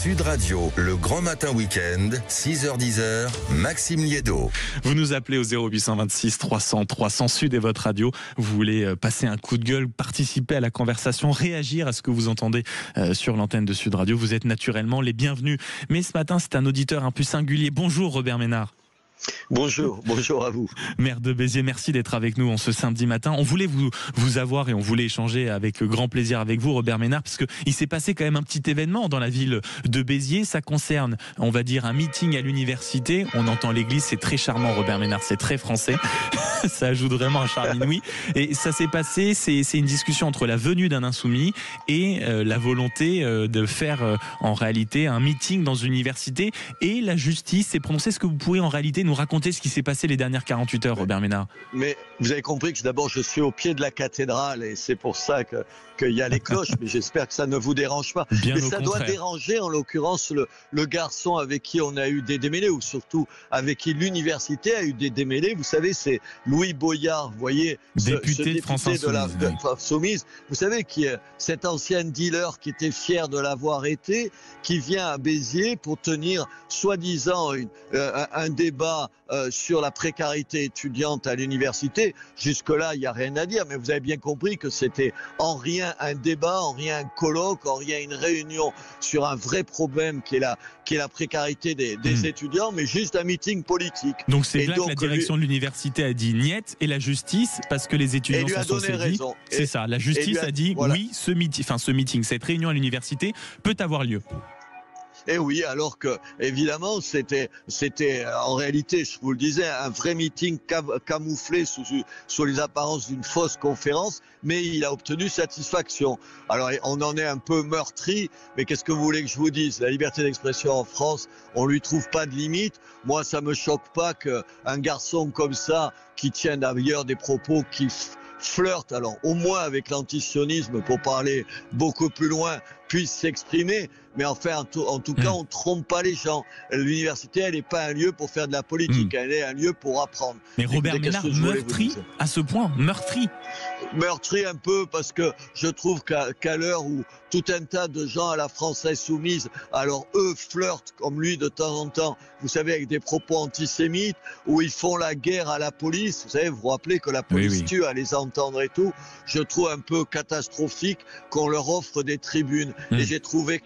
Sud Radio, le grand matin week-end, 6h-10h, Maxime Liédo. Vous nous appelez au 0826 300 300 Sud et votre radio. Vous voulez passer un coup de gueule, participer à la conversation, réagir à ce que vous entendez sur l'antenne de Sud Radio. Vous êtes naturellement les bienvenus. Mais ce matin, c'est un auditeur un peu singulier. Bonjour Robert Ménard. Bonjour à vous. Maire de Béziers, merci d'être avec nous en ce samedi matin. On voulait vous avoir et on voulait échanger avec grand plaisir avec vous, Robert Ménard, parce qu'il s'est passé quand même un petit événement dans la ville de Béziers. Ça concerne, on va dire, un meeting à l'université. On entend l'église, c'est très charmant, Robert Ménard, c'est très français. Ça ajoute vraiment un charme inouï. Et ça s'est passé, c'est une discussion entre la venue d'un insoumis et la volonté de faire en réalité un meeting dans une université. Et la justice s'est prononcée. Est-ce que vous pourriez en réalité nous raconter ce qui s'est passé les dernières 48 heures, Robert Ménard? Mais vous avez compris que d'abord je suis au pied de la cathédrale et c'est pour ça qu'il y a les cloches, mais j'espère que ça ne vous dérange pas. Bien mais au ça contraire. doit déranger en l'occurrence le garçon avec qui on a eu des démêlés, ou surtout avec qui l'université a eu des démêlés. Vous savez, c'est Louis Boyard, vous voyez, ce député de France de la Insoumise, France Insoumise. Vous savez, qui est cet ancien dealer qui était fier de l'avoir été, qui vient à Béziers pour tenir soi-disant un débat sur la précarité étudiante à l'université. Jusque-là, il n'y a rien à dire, mais vous avez bien compris que c'était en rien un débat, en rien un colloque, en rien une réunion sur un vrai problème qui est la précarité des étudiants, mais juste un meeting politique. Donc c'est là que la direction de l'université a dit niet et la justice, parce que les étudiants sont dit, c'est ça, la justice a dit voilà. Oui, ce meeting, cette réunion à l'université peut avoir lieu. Et oui, alors que, évidemment, c'était en réalité, je vous le disais, un vrai meeting camouflé sous les apparences d'une fausse conférence, mais il a obtenu satisfaction. Alors, on en est un peu meurtri, mais qu'est-ce que vous voulez que je vous dise? La liberté d'expression en France, on lui trouve pas de limite. Moi, ça me choque pas qu'un garçon comme ça, qui tient d'ailleurs des propos qui flirte, alors au moins avec l'antisionisme pour parler beaucoup plus loin, puisse s'exprimer, mais enfin en tout cas on ne trompe pas les gens. L'université, elle n'est pas un lieu pour faire de la politique, elle est un lieu pour apprendre. Mais Robert Ménard, meurtri à ce point, meurtri un peu, parce que je trouve qu'à l'heure où tout un tas de gens à la France insoumise, alors eux flirtent comme lui de temps en temps, vous savez, avec des propos antisémites, où ils font la guerre à la police. Vous savez, vous vous rappelez que la police tue à les entendre et tout. Je trouve un peu catastrophique qu'on leur offre des tribunes. Et j'ai trouvé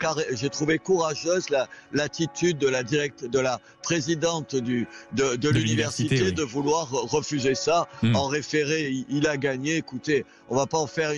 courageuse l'attitude de la présidente de l'université de vouloir refuser ça. En référé, il a gagné. Écoutez, on va pas en faire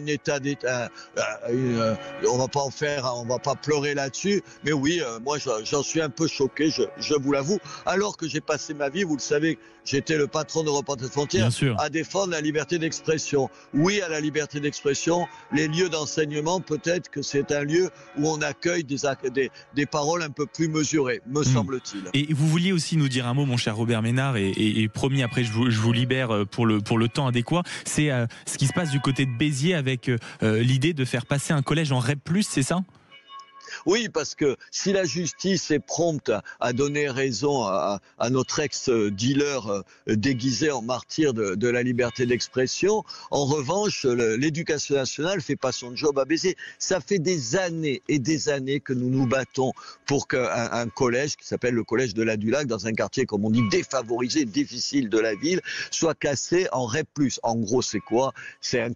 on va pas pleurer là-dessus. Mais oui, moi j'en suis un peu choqué, je vous l'avoue. Alors que j'ai passé ma vie, vous le savez, j'étais le patron de Reporters sans frontières, à défendre la liberté d'expression. Oui, à la liberté d'expression. Les lieux d'enseignement, peut-être que c'est un lieu où on accueille des paroles un peu plus mesurées, me semble-t-il. Et vous vouliez aussi nous dire un mot, mon cher Robert Ménard, et promis, après je vous libère pour le temps adéquat. C'est ce qui se passe du côté de Béziers avec l'idée de faire passer un collège en REP+, c'est ça ? Oui, parce que si la justice est prompte à donner raison à notre ex-dealer déguisé en martyr de la liberté d'expression, en revanche, l'éducation nationale fait pas son job à Béziers. Ça fait des années et des années que nous nous battons pour qu'un collège qui s'appelle le collège de la Dulac, dans un quartier, comme on dit, défavorisé, difficile de la ville, soit classé en REP+. En gros, c'est quoi? C'est un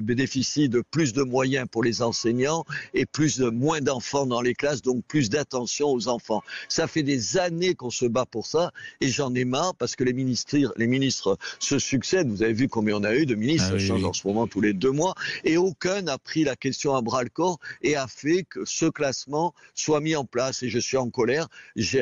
bénéficie de plus de moyens pour les enseignants et moins d'enfants dans les classes, donc plus d'attention aux enfants. Ça fait des années qu'on se bat pour ça, et j'en ai marre parce que les ministres se succèdent. Vous avez vu combien on a eu de ministres, ça change en ce moment tous les 2 mois, et aucun n'a pris la question à bras le corps et a fait que ce classement soit mis en place. Et je suis en colère. Je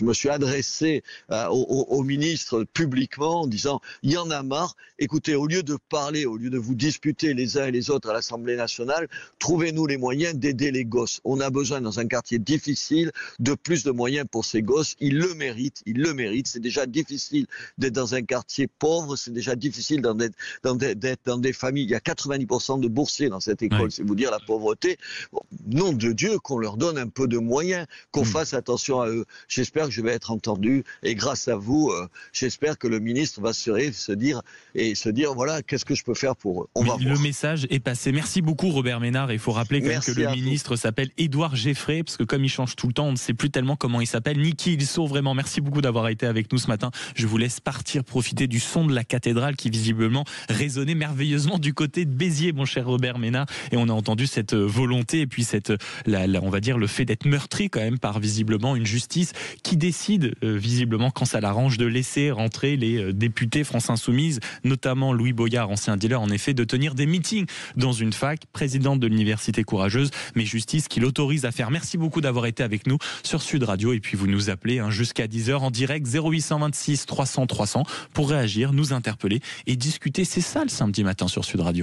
me suis adressé au ministre publiquement en disant: il y en a marre. Écoutez, au lieu de parler, au lieu de vous disputer les uns et les autres à l'Assemblée nationale, trouvez-nous les moyens d'aider les gosses. On a besoin, dans un quartier difficile, de plus de moyens pour ces gosses. Ils le méritent. C'est déjà difficile d'être dans un quartier pauvre. C'est déjà difficile d'être dans des familles. Il y a 90% de boursiers dans cette école. C'est vous dire la pauvreté. Bon, nom de Dieu, qu'on leur donne un peu de moyens, qu'on fasse attention à eux. J'espère que je vais être entendu. Et grâce à vous, j'espère que le ministre va se dire, voilà, qu'est-ce que je peux faire pour eux. On va voir. Le message est passé. Merci beaucoup, Robert Ménard. Il faut rappeler quand même que le ministre s'appelle Édouard Geffray, parce que comme il change tout le temps, on ne sait plus tellement comment il s'appelle, ni qui ils sont vraiment. Merci beaucoup d'avoir été avec nous ce matin. Je vous laisse partir, profiter du son de la cathédrale qui visiblement résonnait merveilleusement du côté de Béziers, mon cher Robert Ménard. Et on a entendu cette volonté et puis on va dire le fait d'être meurtri quand même par visiblement une justice qui décide visiblement quand ça l'arrange de laisser rentrer les députés France Insoumise, notamment Louis Boyard, ancien dealer, en effet, de tenir des meetings dans une fac, présidente de l'université courageuse, mais justice qui l'autorise à faire. Merci beaucoup d'avoir été avec nous sur Sud Radio et puis vous nous appelez jusqu'à 10h en direct 0826 300 300 pour réagir, nous interpeller et discuter. C'est ça le samedi matin sur Sud Radio.